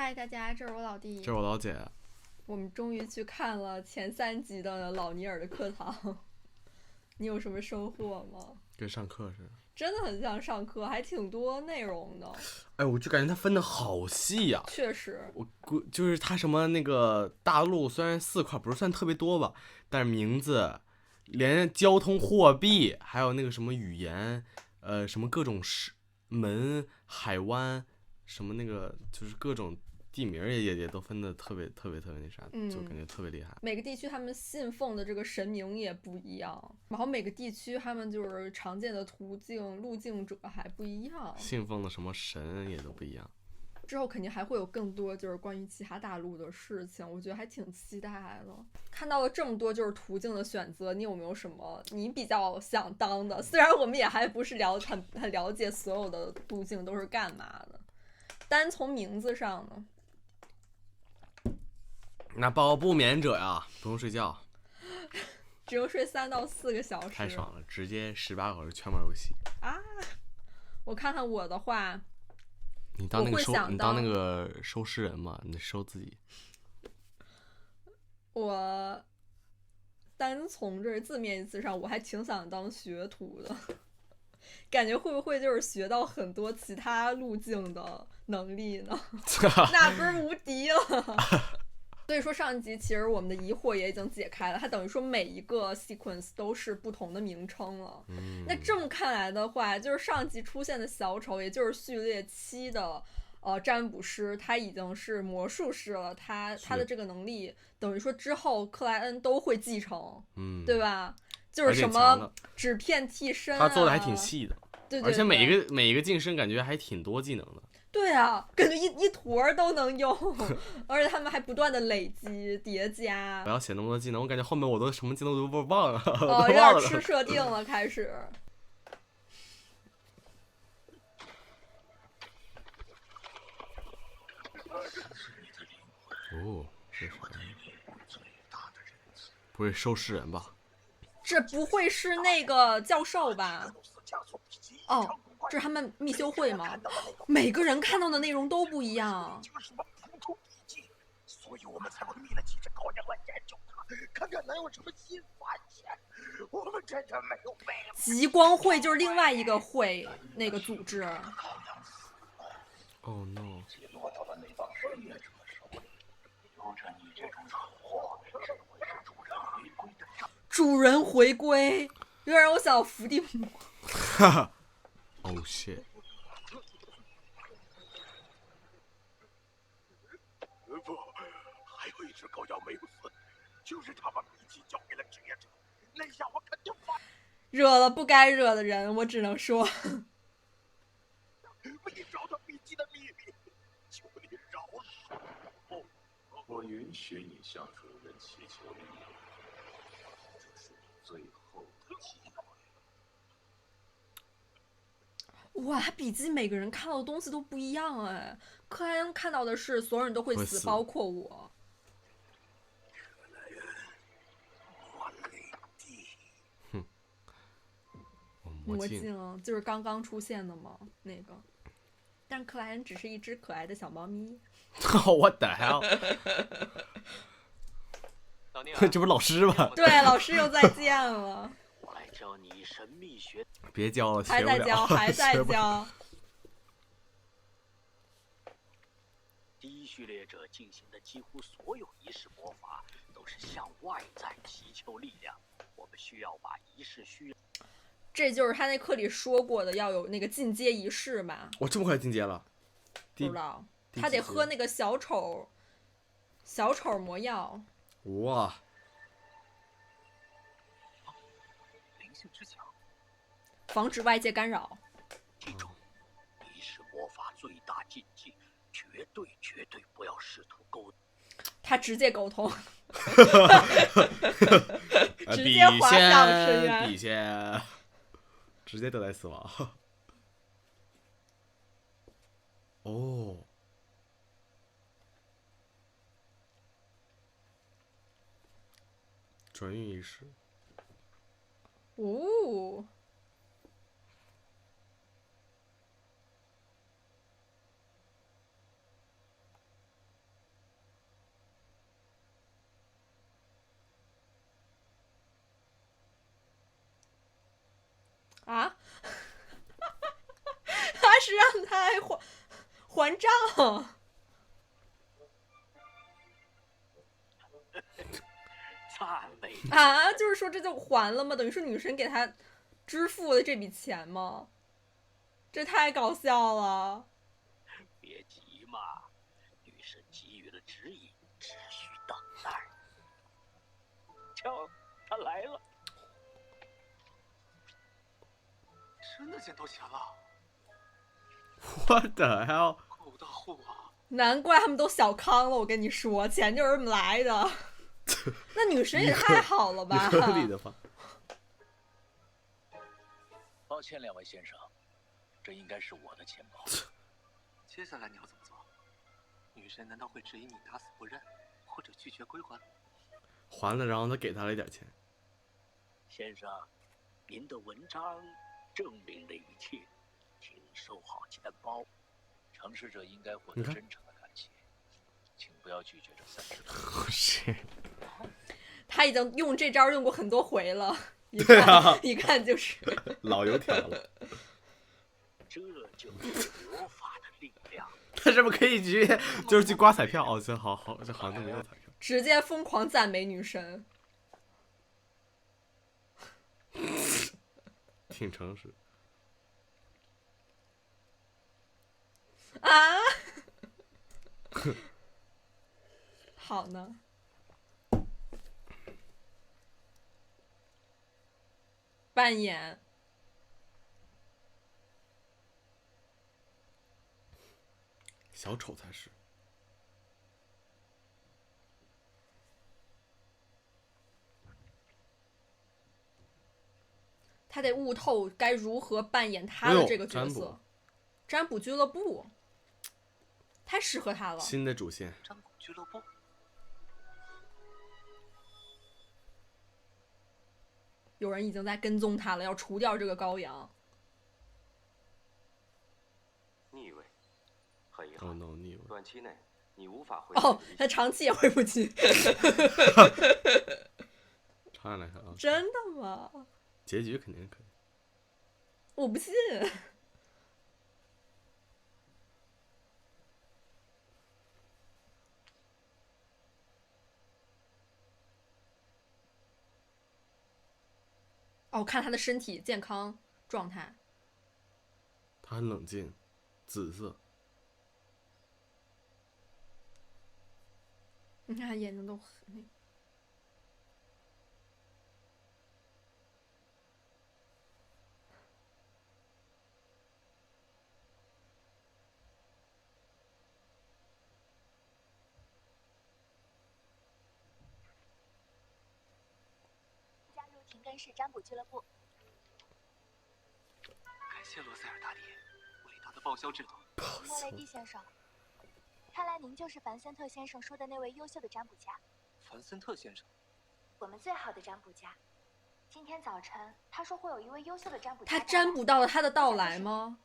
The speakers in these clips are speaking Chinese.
嗨，大家，这是我老弟，这是我老姐。我们终于去看了前3集的老尼尔的课堂，你有什么收获吗？跟上课似的，真的很像上课，还挺多内容的。哎，我就感觉它分的好细呀、确实，我估就是它什么那个大陆虽然4块不是算特别多吧，但是名字，连交通货币，还有那个什么语言，什么各种门、海湾，什么那个就是各种地名也都分的特别那啥，就感觉特别厉害。每个地区他们信奉的这个神明也不一样，然后每个地区他们就是常见的途径路径者还不一样，信奉的什么神也都不一样。之后肯定还会有更多就是关于其他大陆的事情，我觉得还挺期待的。看到了这么多就是途径的选择，你有没有什么你比较想当的？虽然我们也还不是很了解所有的路径都是干嘛的，单从名字上呢，那报不眠者呀，不用睡觉，只用睡3到4个小时，太爽了，直接18小时全玩游戏啊！我看看我的话，你当那个收尸人嘛？你收自己。我单从这字面意思上，我还挺想当学徒的，感觉会不会就是学到很多其他路径的能力呢？那不是无敌了？所以说上一集其实我们的疑惑也已经解开了，它等于说每一个 sequence 都是不同的名称了。那这么看来的话，就是上集出现的小丑，也就是序列7的占卜师，他已经是魔术师了，他的这个能力等于说之后克莱恩都会继承，对吧？就是什么纸片替身、啊，他做的还挺细的，对，而且每一个晋升感觉还挺多技能的。对啊，感觉一坨都能用，而且他们还不断的累积叠加。不要写那么多技能，我感觉后面我都什么技能都忘了。哦，有点吃设定了，开始。哦，这是不会收尸人吧？这不会是那个教授吧？哦，这是他们密修会吗？每个人看到的内容都不一样。所以我们才会密了几只高人来研究它，看看能有什么新发现。我们真的没有备。极光会就是另外一个会，那个组织。Oh no！ 落到了那帮实验者手里，有着你这种蠢货，只会是主人回归的。主人回归，有点让我想到伏地魔。哈哈，Oh shit！ 不，还有一只狗妖没有死，就是他把秘籍交给了职业者，那下我肯定发。惹了不该惹的人，我只能说。没找到秘籍的秘密，求你饶恕我。我允许你向主人祈求力量，这是你最后的机会。哇，他笔记每个人看到的东西都不一样哎。克莱恩看到的是所有人都会死，包括我。克莱恩，我雷帝。哼，魔镜就是刚刚出现的吗？那个，但克莱恩只是一只可爱的小猫咪。What the hell？ 这不是老师吗？对，老师又再见了。我来教你神秘学。别教了，还在教，还在教。第一序列者进行的几乎所有仪式魔法都是向外在祈求力量，我们需要把仪式需要。这就是他那课里说过的，要有那个进阶仪式吧？我这么快进阶了？不知道，他得喝那个小丑魔药。哇！灵性之墙，防止外界干扰。记住，仪式魔法最大禁忌，绝对不要试图沟通。他直接沟通，直接滑向深渊，笔仙，直接得来死亡。哦，转运仪式。哦，啊，他是让他还账。赞美啊，就是说这就还了吗？等于是女神给他支付了这笔钱吗？这太搞笑了。别急嘛，女神给予了指引，只需等待。瞧，他来了。真的捡到钱了What the hell？ 好大户啊！难怪他们都小康了，我跟你说，钱就是这么来的。那女神也太好了吧？合理的吧？抱歉，两位先生，这应该是我的钱包。接下来你要怎么做？女神难道会质疑你打死不认，或者拒绝归还？还了，然后他给他了一点钱。先生，您的文章证明了一切，请收好钱包。诚实者应该获得你看真诚的感谢，请不要拒绝这30个。不是，他已经用这招用过很多回了，一对啊看一看就是。老油条了。这就是魔法的力量。他是不是可以直接就是去刮彩票？哦，这好，这好像都没有彩票。直接疯狂赞美女神。挺诚实。啊，好呢。扮演小丑才是。他得悟透该如何扮演他的这个角色。占卜俱乐部太适合他了。新的主线。占卜俱乐部。有人已经在跟踪他了，要除掉这个羔羊。逆位，很遗哦憾， no， 逆位。短期内你无法回哦，他长期也回不去。长远来看啊，真的吗？结局肯定可以。我不信。哦，看他的身体健康状态。他很冷静，紫色。你看他眼睛都很那个。加入廷根市占卜俱乐部。感谢罗塞尔大帝，伟大的报销制度。莫雷蒂先生，看来您就是凡森特先生说的那位优秀的占卜家。凡森特先生，我们最好的占卜家。今天早晨他说会有一位优秀的占卜家。他占卜到了他的到来吗？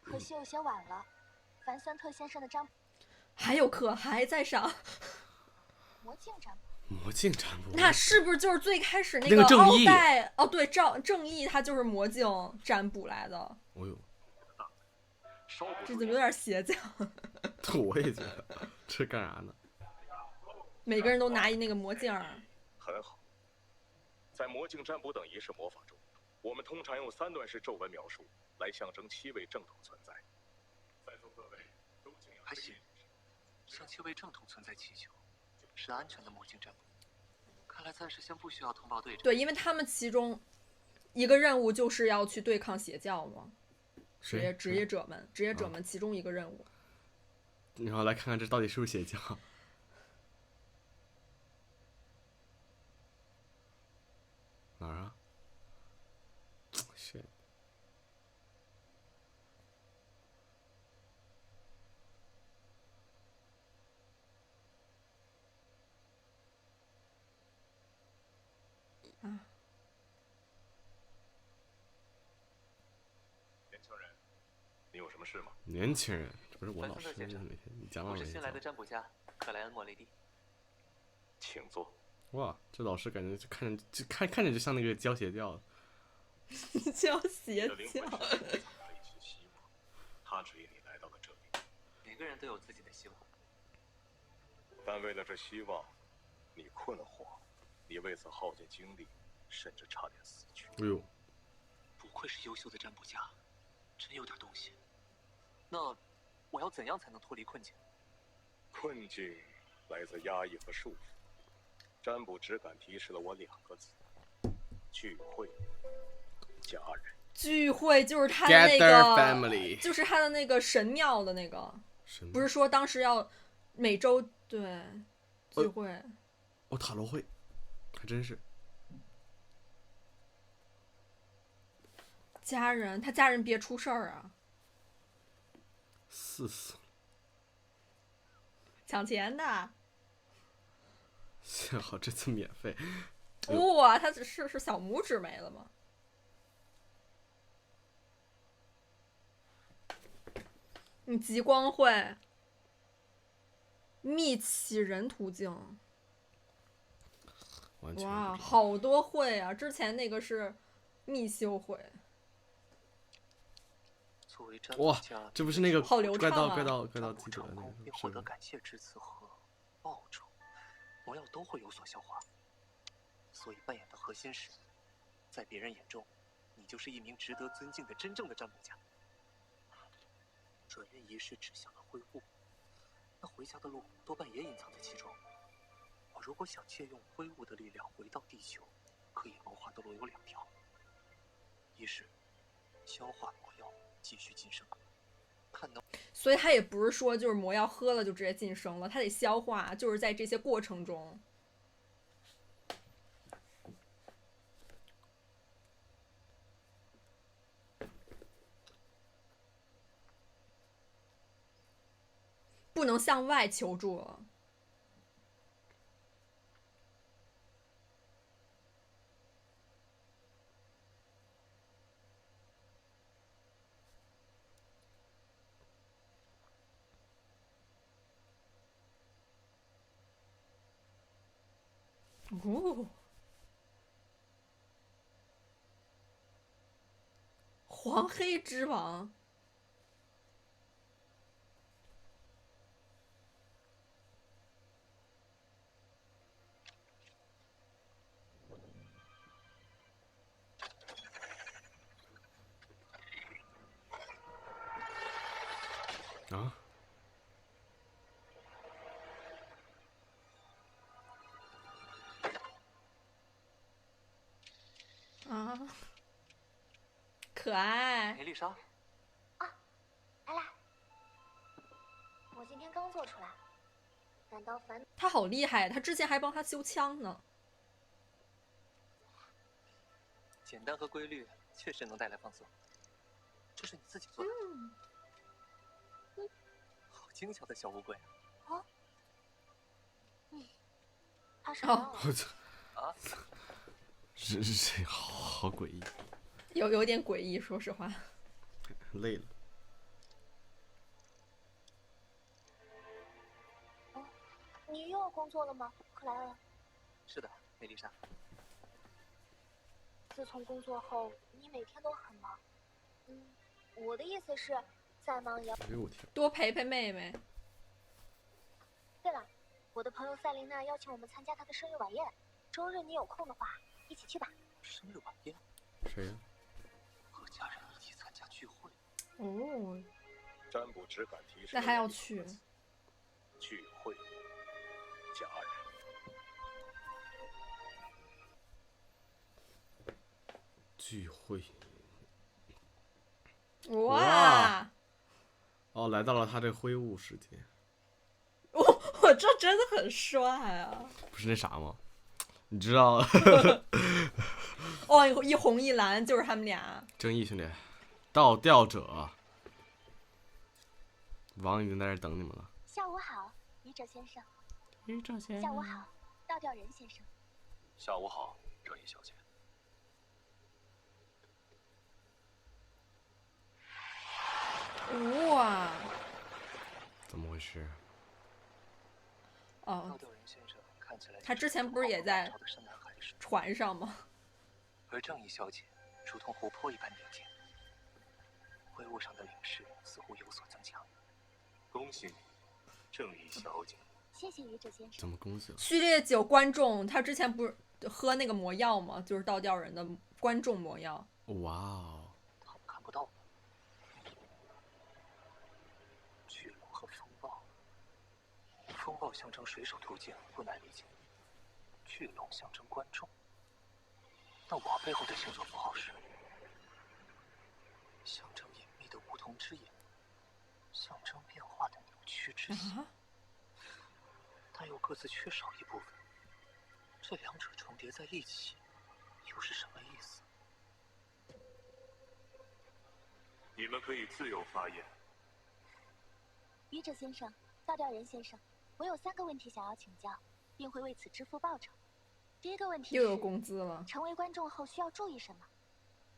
可惜有些晚了。凡森特先生的占卜还有课还在上。魔镜占卜。魔镜占卜。那是不是就是最开始那个正义？奥黛哦，对，正义他就是魔镜占卜来的。哦呦，这怎么有点邪教？我也觉得，这干啥呢？每个人都拿一那个魔镜儿。很好。在魔镜占卜等仪式魔法中，我们通常用3段式咒文描述，来象征7位正统存在。在座各位都敬仰。还行，向7位正统存在祈求，是安全的魔镜占卜。看来暂时先不需要通报队长。对，因为他们其中一个任务就是要去对抗邪教嘛。职业者们其中一个任务。然后来看看这到底是不是邪教。哪儿啊？shit。啊。年轻人，你有什么事吗？年轻人，这不是我老师，凡森特先生，你讲了我是新来的占卜家克莱恩·莫雷蒂。请坐。哇，这老师感觉就看着就像那个教邪教的。叫邪你的灵魂教。深处藏着一些希望，它指引你来到了这里。每个人都有自己的希望。但为了这希望，你困惑，你为此耗尽精力，甚至差点死去。哎呦，不愧是优秀的占卜家，真有点东西。那我要怎样才能脱离困境？困境来自压抑和束缚。占卜只敢提示了我2个字：聚会，家人。聚会就是他的那 Gather 个 family 就是他的那个神庙的那个，神不是说当时要每周对聚会。哦，塔罗会，还真是。家人，他家人别出事儿啊！死，抢钱的。幸好这次免费。哇，他是小拇指没了吗？极光会，密启人途径。完全哇，不知道好多会啊！之前那个是密修会。作为占卜哇家，这不是那个好流怪畅啊盗记者那成功并个是吧？获得感谢之词和报酬，魔药都会有所消化。所以扮演的核心是，在别人眼中，你就是一名值得尊敬的真正的占卜家。转运仪式指向了灰雾，那回家的路多半也隐藏在其中。我如果想借用灰雾的力量回到地球，可以谋划的路有2条：一是消化魔药，继续晋升，看能。所以他也不是说就是魔药喝了就直接晋升了，他得消化，就是在这些过程中。不能向外求助了。哦，黄黑之王。啊，啊，可爱。梅丽莎，来啦，我今天刚做出来，难道烦？他好厉害，他之前还帮他修枪呢。简单和规律确实能带来放松。这是你自己做的？好精巧的小乌龟啊！他什么了？我操，啊，这好诡异，有点诡异，说实话。累了。你又要工作了吗，克莱恩？是的，梅丽莎。自从工作后，你每天都很忙。我的意思是，再忙也要。哎呦我天，多陪陪妹妹。对了，我的朋友赛琳娜邀请我们参加她的生日晚宴，周日你有空的话，一起去吧。生日晚宴，谁呀？和家人一起参加聚会。哦，占卜只敢提示。那还要去？聚会，家人。聚会。哇！哦，来到了他这个灰雾世界。我这真的很帅啊！不是那啥吗？你知道哦，一红一蓝就是他们俩。正义兄弟，倒吊者，王已经在这等你们了。下午好，愚者先生。愚者先生。下午好，倒吊人先生。下午好，正义小姐。哇！怎么回事？哦倒，吊人先生看起来他之前不是也在船上吗？而正义小姐如同湖泊一般宁静。会晤上的灵势似乎有所增强。恭喜你，正义小姐。谢谢愚者先生。怎么恭喜了？序列9观众，他之前不是喝那个魔药吗？就是倒吊人的观众魔药。哇哦，他们看不到。巨龙和风暴，风暴象征水手途径，不难理解。巨龙象征观众，那我背后的星座符号是象征隐秘的梧桐之眼，象征变化的扭曲之心，但又各自缺少一部分。这两者重叠在一起，又是什么意思？你们可以自由发言。愚者先生，倒吊人先生，我有3个问题想要请教，并会为此支付报酬。第一个问题是，又有工资了。成为观众后需要注意什么？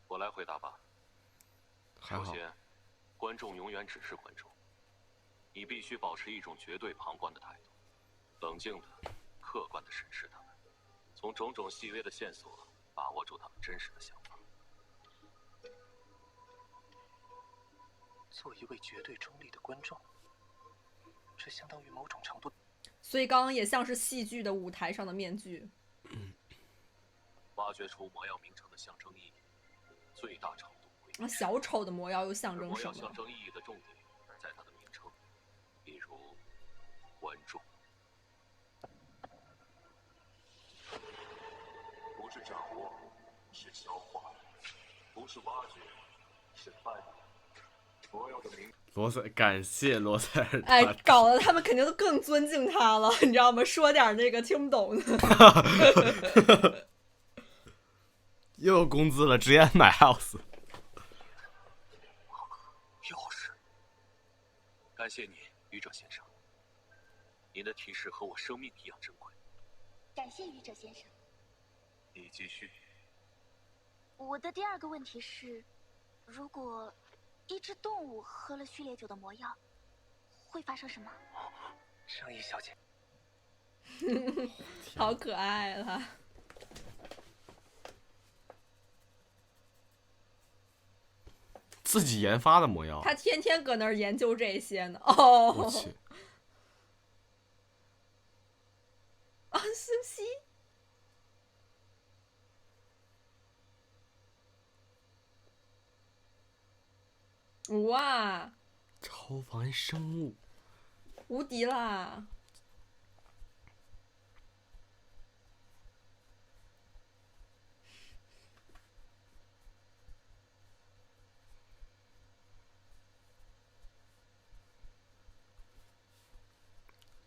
我来回答吧。还好。首先，观众永远只是观众，你必须保持一种绝对旁观的态度，冷静的、客观的审视他们，从种种细微的线索把握住他们真实的想法。做一位绝对中立的观众，这相当于某种程度。所以刚刚也像是戏剧的舞台上的面具。挖掘出魔药名称的象征意义，最大程度会。小丑的魔药又象征魔什么？药象征意义的重点在它的名称，比如观众。不是掌握，是消化；不是挖掘，是扮演。魔药的名。罗塞，感谢罗塞尔达。哎，搞得他们肯定都更尊敬他了，你知道吗？说点那个听不懂的。又有工资了，直接买 house。钥匙。感谢你，愚者先生。您的提示和我生命一样珍贵。感谢愚者先生。你继续。我的第2个问题是，如果一只动物喝了序列9的魔药，会发生什么？正义小姐。好可爱了。自己研发的魔药。他天天搁那儿研究这些呢。哦。我去。啊，苏西。哇！超凡生物，无敌啦！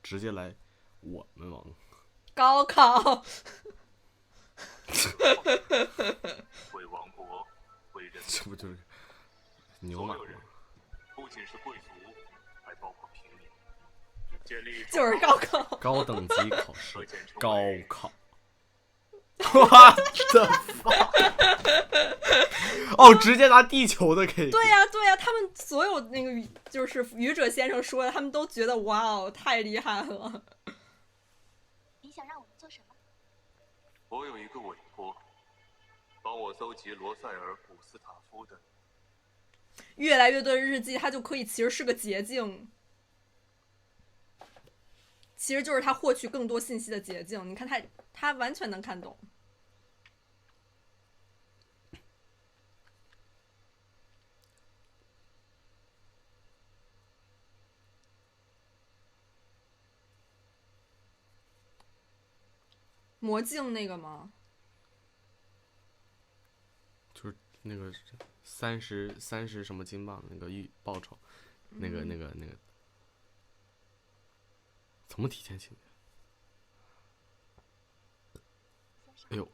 直接来我们王高考。为王国，为人民。这不就是牛马吗？不仅是贵族，还包括平民。建立就是高考。高等级考试，高考。哇的哦，直接拿地球的可以。对呀、对呀、他们所有那个就是愚者先生说的，他们都觉得哇哦，太厉害了。你想让我们做什么？我有一个委托，帮我搜集罗塞尔·古斯塔夫的。越来越多的日记，它就可以其实是个捷径，其实就是他获取更多信息的捷径。你看他完全能看懂。魔镜那个吗？就是那个30什么金棒那个报酬，那个怎么体现起来？哎呦！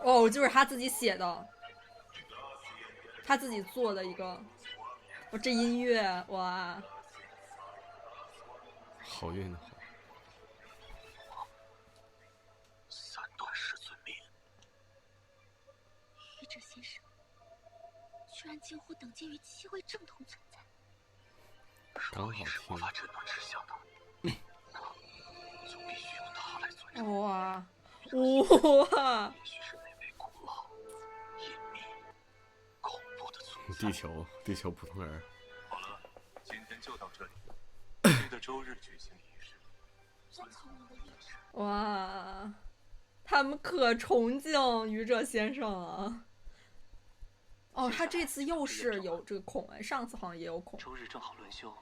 哦，就是他自己写的，他自己做的一个。哦，这音乐哇！好运的好。3段式尊命。愚者先生，居然近乎等级于7位正统存在。刚好听。魔法震动指向的，那就必须用它来尊重。哇！哇！也许是那位古老、隐秘、恐怖的存在。地球普通人。好了，今天就到这里。记得周日举行仪式。哇，他们可崇敬愚者先生了。哦，他这次又是有这个孔哎，上次好像也有孔。周日正好轮休，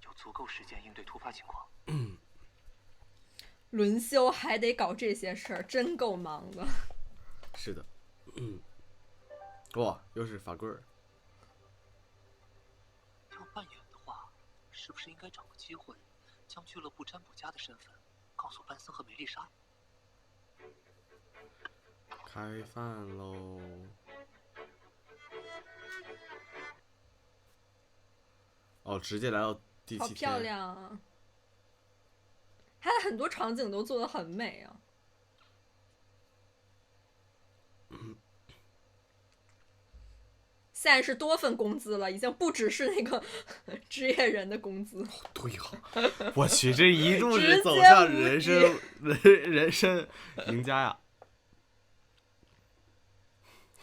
有足够时间应对突发情况。轮休还得搞这些事儿，真够忙的。是的。哇，又是法棍儿。要扮演的话，是不是应该找个机会，将俱乐部占卜家的身份告诉班森和梅丽莎？开饭喽！哦，直接来到第7天。好漂亮啊！它的很多场景都做得很美啊。现在是多份工资了，已经不只是那个职业人的工资。对呀、我去，这一路直接是走向无人敌人生赢家呀！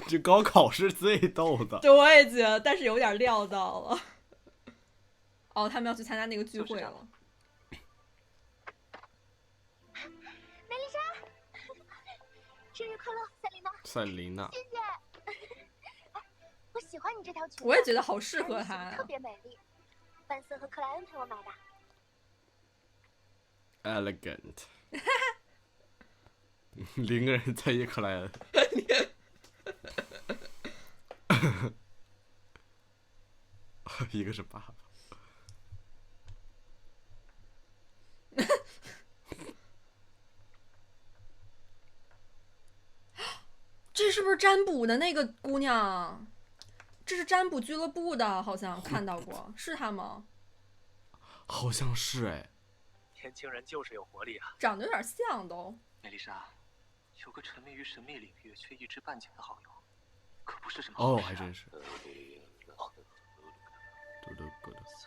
这高考是最逗的。对，我也觉得，但是有点料到了。哦，他们要去参加那个聚会了。梅丽莎，生日快乐，赛琳娜！赛琳娜，谢谢。我喜欢你这条裙子，我也觉得好适合她穿着呀特别美丽。班森和克莱恩陪我买的。 elegant。0个人在一克莱恩。一个是爸爸。这是不是占卜的那个姑娘？这是占卜俱乐部的，好像看到过，是她吗？好像是哎。年轻人就是有活力啊！长得有点像都。梅丽莎，有个沉迷于神秘领域却一知半解的好友，可不是什么好哦，事啊还真是。三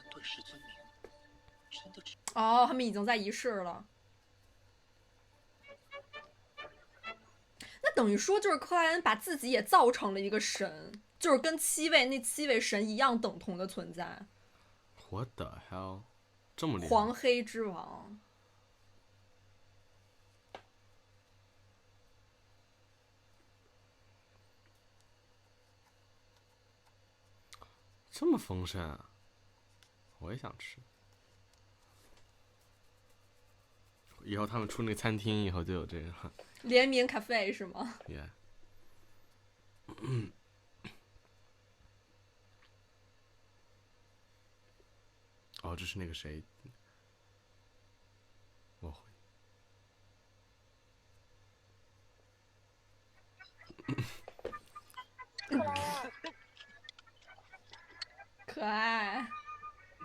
对世尊名，真的只哦，他们已经在仪式了。那等于说，就是克莱恩把自己也造成了一个神，就是跟那七位神一样等同的存在。What the hell？ 这么厉害？黄黑之王。这么丰盛啊！我也想吃。以后他们出那餐厅以后就有这个联名咖啡是吗？ Yeah。哦，这是那个谁？我会。克莱恩，可爱。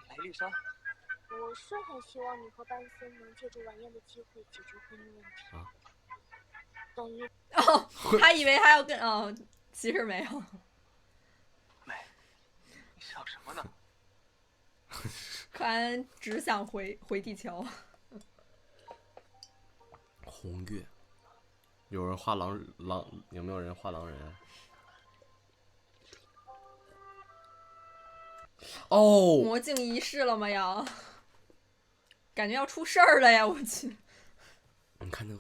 梅丽莎，我是很希望你和班森能借助晚宴的机会解决婚姻问题。啊等于哦，还以为还要跟哦，其实没有。梅，你想什么呢？克莱恩只想回地球。红月，有人画狼，有没有人画狼人？哦，魔镜仪式了吗？感觉要出事儿了呀！我去。你看那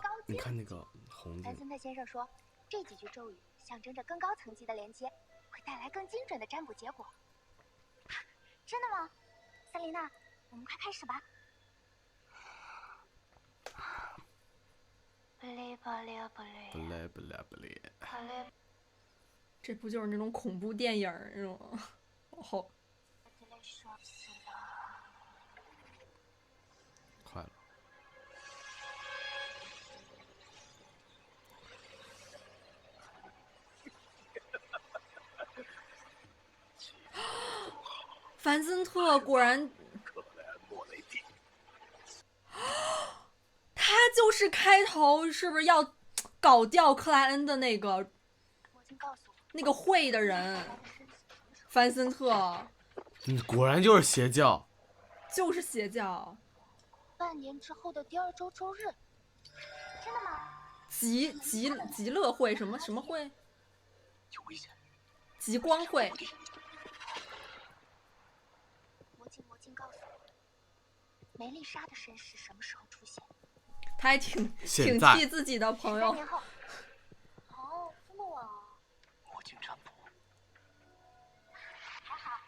个红镜。班森特先生说，这几句咒语象征着更高层级的连接，会带来更精准的占卜结果。真的吗？赛琳娜，我们快开始吧。不嘞不嘞不嘞不嘞不嘞不嘞。不嘞。这不就是那种恐怖电影那种？好。快了。凡森特果然，他就是开头是不是要搞掉克莱恩的那个会的人？凡森特，果然就是邪教，就是邪教。半年之后的第2周周日，真的吗？极乐会什么什么会？有危险！极光会。魔镜告诉我，梅丽莎的身世什么时候出现？他还挺现在替自己的朋13友。年后。哦，这么晚啊！魔镜占卜，还好。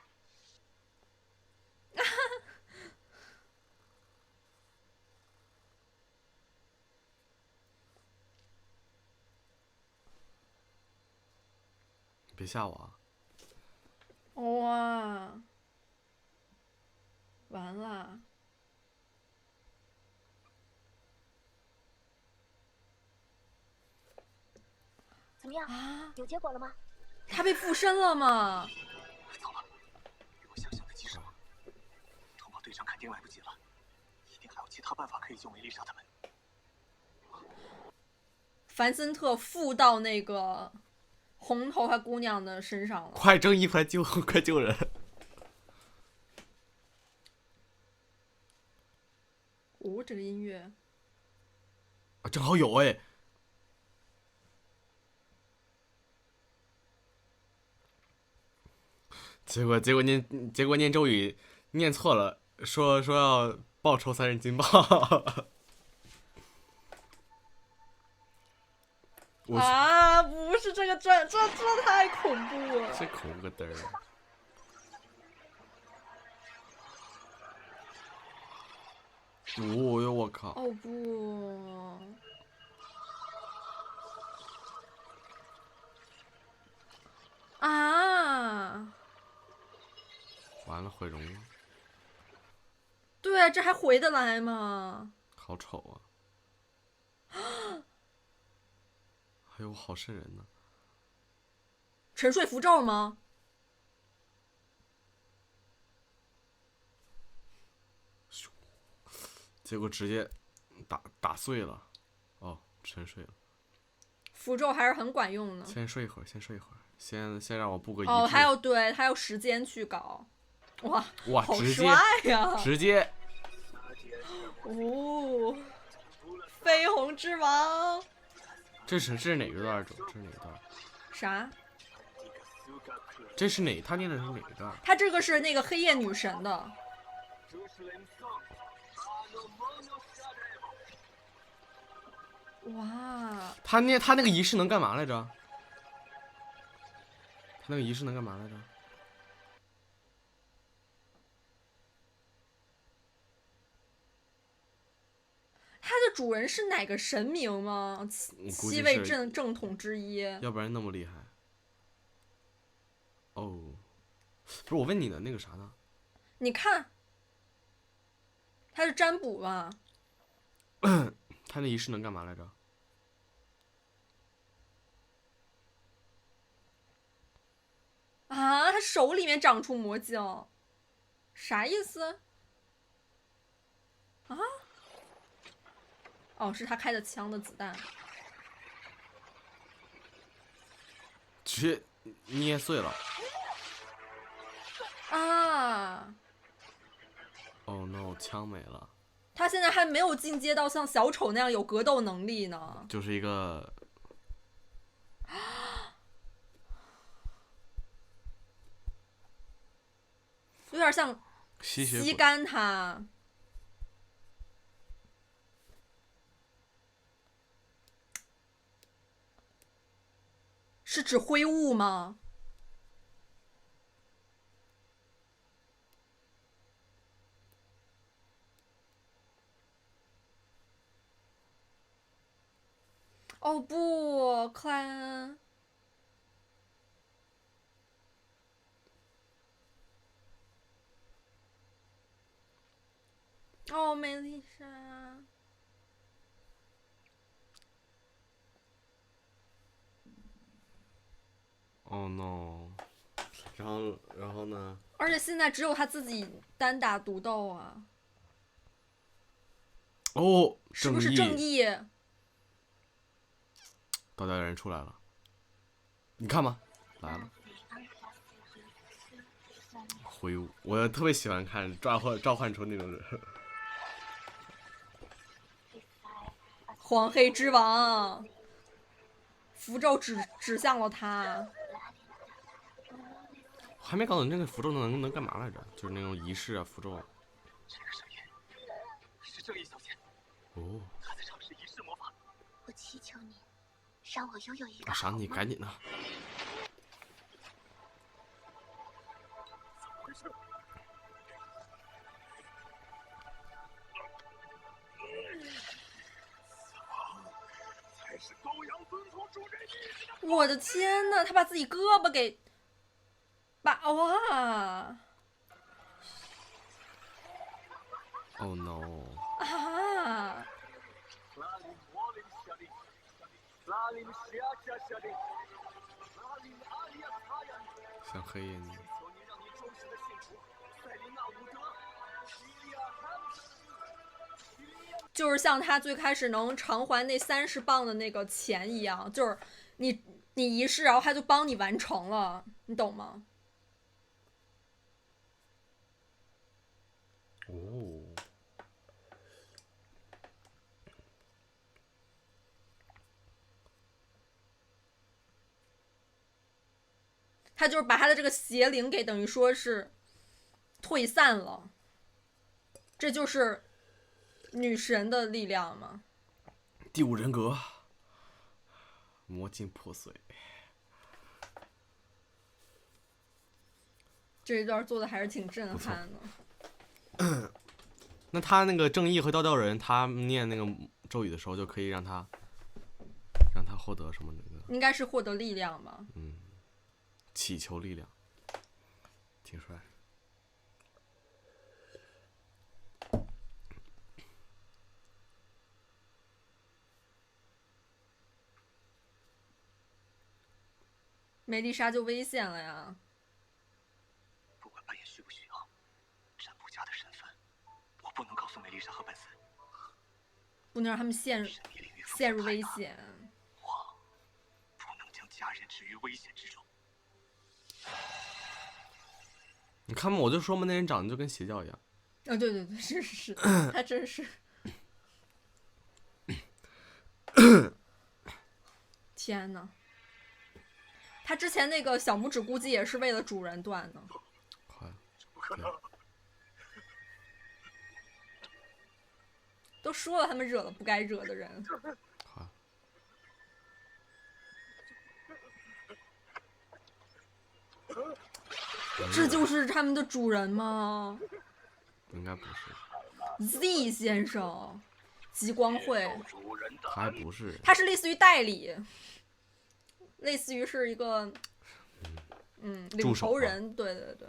别吓我啊！哇，完了！怎么样？啊，有结果了吗？他被附身了吗？糟了，比我想象的棘手。通报队长肯定来不及了，一定还有其他办法可以救梅丽莎他们。凡森特附到那个红头发姑娘的身上了。快扔衣服来救，快救人！哦，这个音乐。啊，正好有哎。结果念咒语念错了，说要报仇3人金豹。啊，不是这个这太恐怖了。这恐怖个嘚儿！哦哟，我靠！哦不！啊！完了，毁容了。对啊，这还回得来吗？好丑啊！还有好瘆人呢。沉睡符咒吗？结果直接打碎了。哦，沉睡了。符咒还是很管用的。先睡一会儿，先让我布个仪哦，式。还有对，还有时间去搞。哇，好直接帅呀！直接。哦，绯红之王。这是哪个段？这是哪个段？啥？这是哪？他念的是哪个段？他这个是那个黑夜女神的。哇！他那个仪式能干嘛来着？他那个仪式能干嘛来着？他的主人是哪个神明吗？7位正统之一。要不然那么厉害。哦，不是我问你的那个啥呢？你看，他是占卜吧？他那仪式能干嘛来着？啊，他手里面长出魔镜，啥意思？啊？哦，是他开的枪的子弹。直接捏碎了。啊 ！Oh no， 枪没了。他现在还没有进阶到像小丑那样有格斗能力呢。就是一个。有点像吸干他。是指挥物吗？哦不，克莱恩。哦，梅丽莎。Oh no！ 然后呢？而且现在只有他自己单打独斗啊。哦，是不是正义？倒吊人出来了，你看吗？来了。挥舞，我特别喜欢看召唤出那种人。黄黑之王，符咒指向了他。还没搞懂那个符咒能干嘛来着？就是那种仪式啊，符咒。这个声音是正义小姐，哦，她在尝试仪式魔法。我祈求你，让我拥有一个赏你，好梦赶紧的。怎么回事？才是羔羊遵从主人意志的。我的天呐，他把自己胳膊给哇Oh no！ 啊！像黑夜你。就是像他最开始能偿还那30磅的那个钱一样，就是你仪式，然后他就帮你完成了，你懂吗？哦。他就是把他的这个邪灵给等于说是退散了，这就是女神的力量吗？第5人格，魔镜破碎。这一段做的还是挺震撼的。那他那个正义和调调人，他念那个咒语的时候，就可以让他获得什么那个？应该是获得力量吧。祈求力量，挺帅。梅丽莎就危险了呀！不管扮演需不需要，占卜家的身份，我不能告诉梅丽莎和本森，不能让他们陷入危险。我不能将家人置于危险之中。你看嘛，我就说嘛，那人长得就跟邪教一样。啊，对对对，是，他真是。天哪！他之前那个小拇指估计也是为了主人断的。快，不可能！都说了，他们惹了不该惹的人。快。这就是他们的主人吗？应该不是。 Z 先生，极光会，他还不是。他是类似于代理，类似于是一个，领头人。对对对。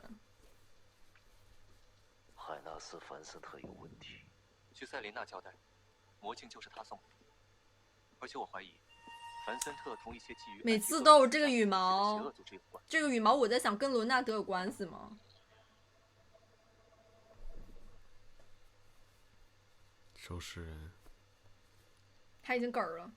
海纳斯·凡森特有问题。据塞琳娜交代，魔镜就是他送的，而且我怀疑。凡森特同一些基于每次都有这个羽毛，这个羽毛我在想跟伦纳德有关系吗？收尸人，他已经嗝了。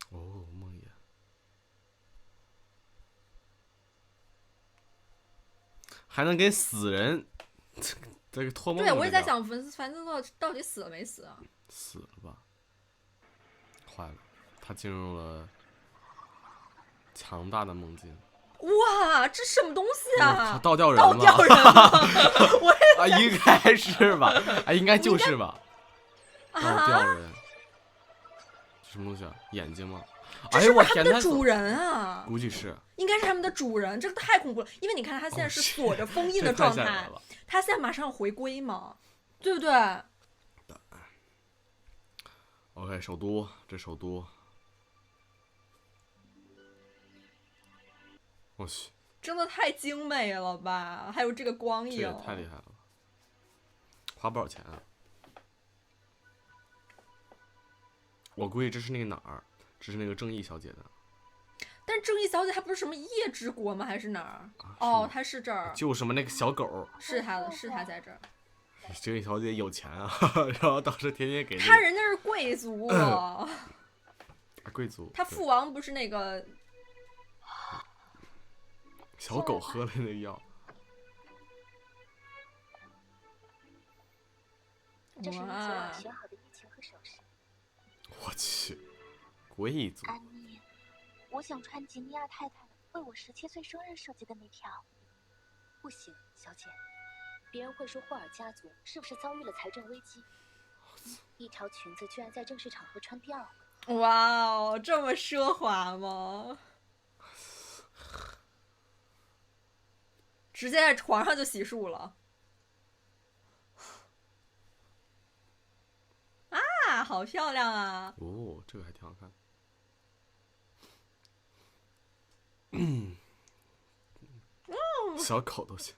哦，梦魇。还能给死人这个托梦。对，我也在想，凡森特到底死了没死啊？死了吧？坏了，他进入了强大的梦境。哇，这什么东西啊？倒吊人吗？倒吊人吗？我也啊，应该是吧？啊，应该就是吧？倒吊人，什么东西啊？眼睛吗？这是不是他们的主人啊？估计是，应该是他们的主人。这个太恐怖了，因为你看他现在是锁着封印的状态，他现在马上要回归嘛，对不对 ？OK， 首都，这首都，我去，真的太精美了吧！还有这个光影，这也太厉害了，花不少钱啊！我估计这是那个哪儿？这是那个正义小姐的，但正义小姐她不是什么夜之国吗？还是哪儿？哦，她是这儿，就什么那个小狗，是她的，是她在这儿。正义小姐有钱啊，然后当时天天给她人家是贵族，贵族，她父王不是那个小狗喝了那个药。这是你昨晚选好的衣裙和首饰。我去，贵族。安妮，我想穿吉尼亚太太为我17岁生日设计的那条。不行，小姐，别人会说霍尔家族是不是遭遇了财政危机？一条裙子居然在正式场合穿第2个。哇哦，这么奢华吗？直接在床上就洗漱了。啊，好漂亮啊！哦，这个还挺好看。小口都行。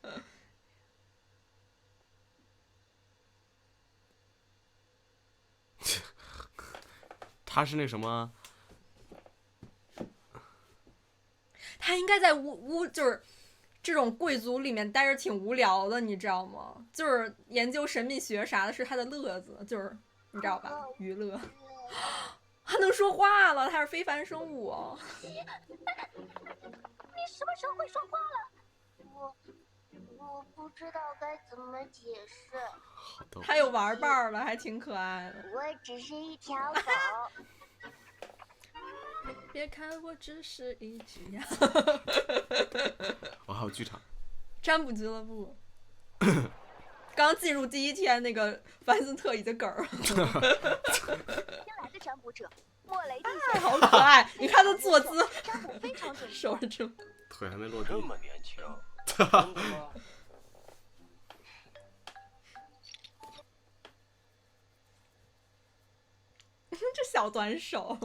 他是那什么？他应该在就是这种贵族里面待着挺无聊的，你知道吗？就是研究神秘学啥的是他的乐子，就是你知道吧？娱乐。他能说话了，他是非凡生物哦。你什么时候会说话了？我不知道该怎么解释。他有玩伴了，还挺可爱的。我只是一条狗。别看我只是一只羊。我还有剧场。占卜俱乐部。刚进入第1天，那个范森特已经梗儿。新来的占卜者莫雷蒂先生，好可爱！你看他坐姿，占卜非常准确。手着腿还没落地。这么年轻，真的吗？这小短手。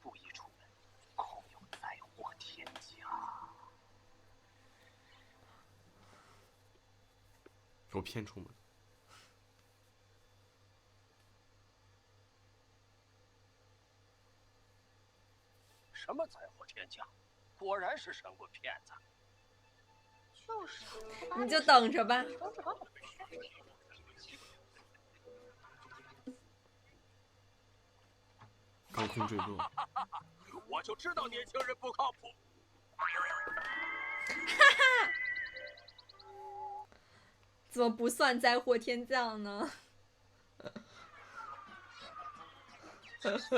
不宜出门，恐有灾祸天降。给我骗出门。什么灾祸天降？果然是神棍骗子。就是，你就等着吧。高空坠落。我就知道年轻人不靠谱。怎么不算灾祸天降呢？算吧，是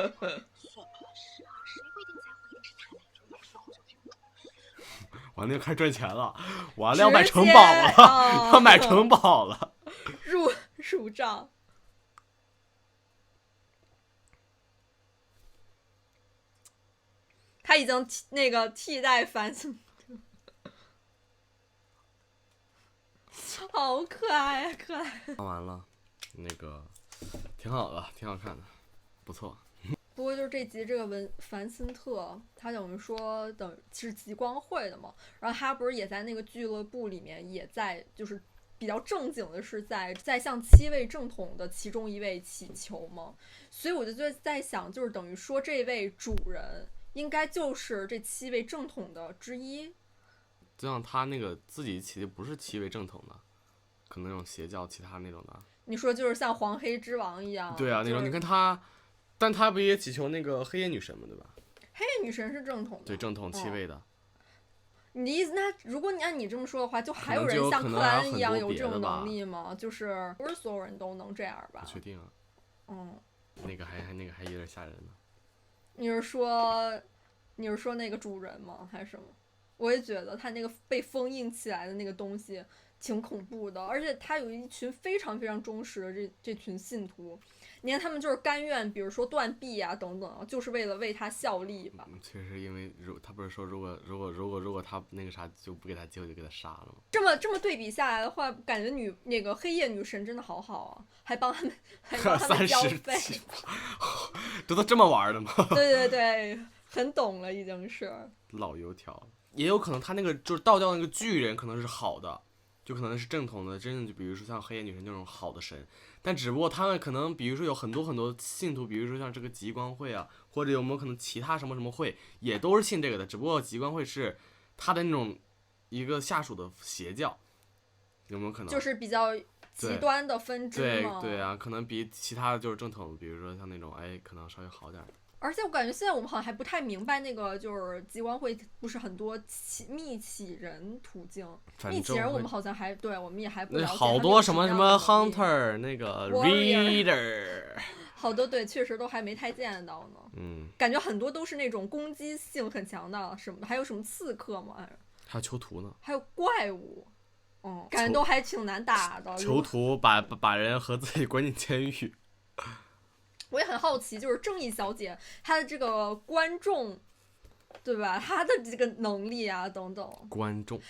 啊，谁规定灾祸一定是他来完了，开始赚钱了，完了要买城堡了，要买城堡了。入账。他已经那个替代范森特，好可爱啊，可爱。看完了，那个挺好的，挺好看的，不错。不过就是这集这个凡森特，他等于说是极光会的嘛，然后他不是也在那个俱乐部里面，也在就是比较正经的是在向7位正统的其中一位祈求嘛，所以我就在想，就是等于说这位主人应该就是这7位正统的之一。就像他那个自己起的不是7位正统的，可能那种邪教其他那种的。你说就是像黄黑之王一样？对啊，那种、你看他。但他不也祈求那个黑夜女神吗？对吧？黑夜女神是正统的，对，正统7位的。你的意思，那如果你按你这么说的话，就还有人像克莱恩一样有这种能力吗？就是不是所有人都能这样吧？不确定啊。那个还有点吓人呢。你是说那个主人吗？还是什么？我也觉得他那个被封印起来的那个东西挺恐怖的，而且他有一群非常非常忠实的这群信徒。你看他们就是甘愿，比如说断臂啊等等，就是为了为他效力吧。确实，因为他不是说如果他那个啥就不给他机会就给他杀了吗？这么对比下来的话，感觉那个黑夜女神真的好好啊，还帮他们交费，都这么玩的吗？对对对，很懂了，已经是老油条。也有可能他那个就是道教那个巨人可能是好的，就可能是正统的，真正就比如说像黑夜女神那种好的神。但只不过他们可能，比如说有很多信徒，比如说像这个极光会啊，或者有没有可能其他什么会，也都是信这个的。只不过极光会是他的那种一个下属的邪教，有没有可能？就是比较极端的分支嘛。对啊，可能比其他的就是正统，比如说像那种可能稍微好点儿。而且我感觉现在我们好像还不太明白那个就是极光会不是很多密启人途径，密启人我们好像我们也还不了解。好多什么 hunter 那个 Warrior reader， 好多对，确实都还没太见到呢。感觉很多都是那种攻击性很强的什么的，还有什么刺客嘛，还有囚徒呢，还有怪物，感觉都还挺难打的。囚徒把人和自己关进监狱。我也很好奇，就是正义小姐她的这个观众，对吧？她的这个能力啊等等。观众。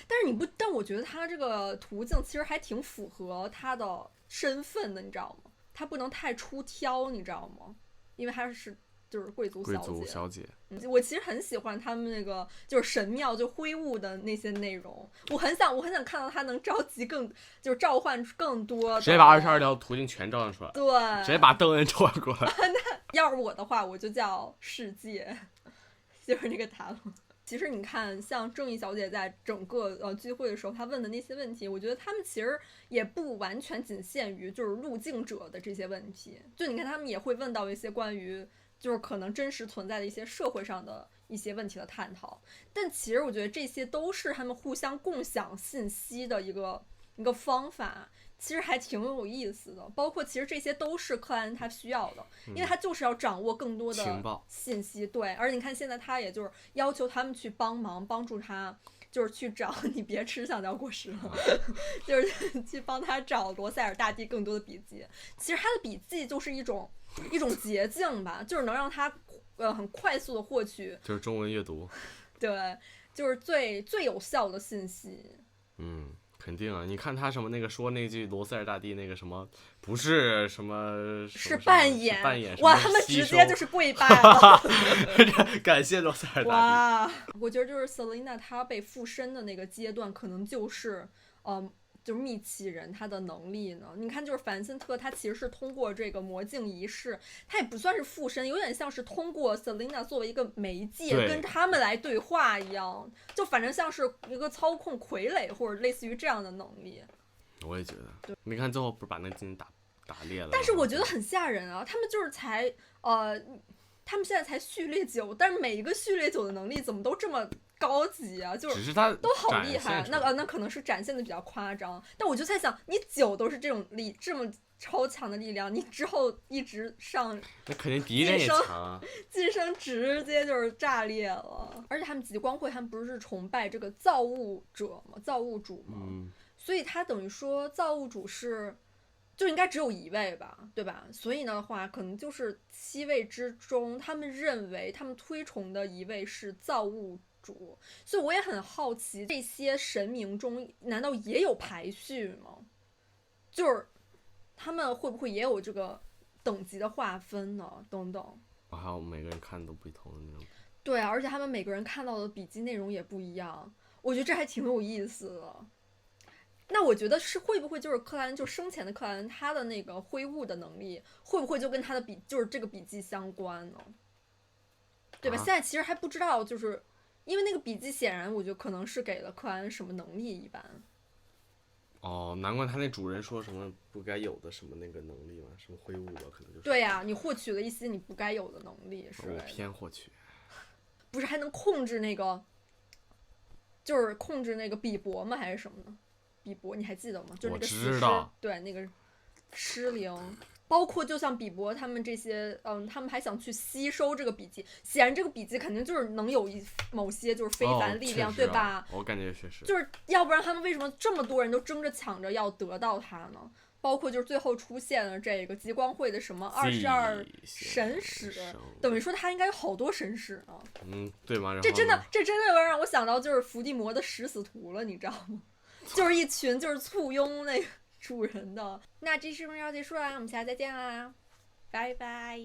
但我觉得她这个途径其实还挺符合她的身份的，你知道吗？她不能太出挑，你知道吗？因为她是就是贵族小姐。我其实很喜欢他们那个就是神庙就灰雾的那些内容，我很想看到他能召唤更多的，直接把22条途径全召唤出来，对，直接把邓恩召唤过来。那要是我的话，我就叫世界，就是那个塔罗。其实你看，像正义小姐在整个聚会的时候，她问的那些问题，我觉得他们其实也不完全仅限于就是入境者的这些问题，就你看他们也会问到一些关于就是可能真实存在的一些社会上的一些问题的探讨，但其实我觉得这些都是他们互相共享信息的一个方法，其实还挺有意思的。包括其实这些都是克莱恩他需要的，因为他就是要掌握更多的信息。对，而且你看现在他也就是要求他们去帮助他，就是去找你别吃橡胶果实了，就是去帮他找罗塞尔大帝更多的笔记。其实他的笔记就是一种捷径吧，就是能让他很快速的获取，就是中文阅读，对，就是最有效的信息。肯定啊！你看他什么那个说那句罗塞尔大帝那个什么不是什么是扮演，哇，他们直接就是跪拜了，感谢罗塞尔大帝。哇，我觉得就是 Selina 她被附身的那个阶段，可能就是就是密启人他的能力呢，你看就是凡森特他其实是通过这个魔镜仪式，他也不算是附身，有点像是通过 Selina 作为一个媒介跟他们来对话一样，就反正像是一个操控傀儡或者类似于这样的能力。我也觉得，你看最后不是把那金打裂了，但是我觉得很吓人啊，他们就是他们现在才序列9，但是每一个序列9的能力怎么都这么高级啊，就是都好厉害。那可能是展现的比较夸张，但我就在想，你9都是这么超强的力量，你之后一直上，那肯定敌人也强啊，晋升直接就是炸裂了。而且他们极光会，他们不是崇拜这个造物主吗？所以他等于说造物主就应该只有1位吧，对吧？所以的话，可能就是7位之中，他们认为他们推崇的1位是造物主。所以我也很好奇，这些神明中难道也有排序吗？就是他们会不会也有这个等级的划分呢？等等。还有每个人看都不同的那种。对啊，而且他们每个人看到的笔记内容也不一样，我觉得这还挺有意思的。那我觉得会不会就是克莱恩，就生前的克莱恩，他的那个挥物的能力会不会就跟他的就是这个笔记相关呢？对吧？现在其实还不知道，就是因为那个笔记显然我觉得可能是给了克莱恩什么能力一般。难怪他那主人说什么不该有的什么那个能力嘛，什么挥物吧，可能就是。对呀，你获取了一些你不该有的能力，是吧？我偏获取。不是还能控制那个，就是控制那个比伯吗？还是什么呢？比伯你还记得吗？就是那个死尸，对，那个尸灵，包括就像比伯他们这些，他们还想去吸收这个笔记，显然这个笔记肯定就是能有某些就是非凡力量，对吧？我感觉确实，就是要不然他们为什么这么多人都争着抢着要得到它呢？包括就是最后出现了这个极光会的什么22神使，等于说他应该有好多神使呢。对吗？这真的有让我想到就是伏地魔的食死徒了，你知道吗？就是一群就是簇拥那个主人的。那这视频要结束啦，我们下次再见啦，拜拜。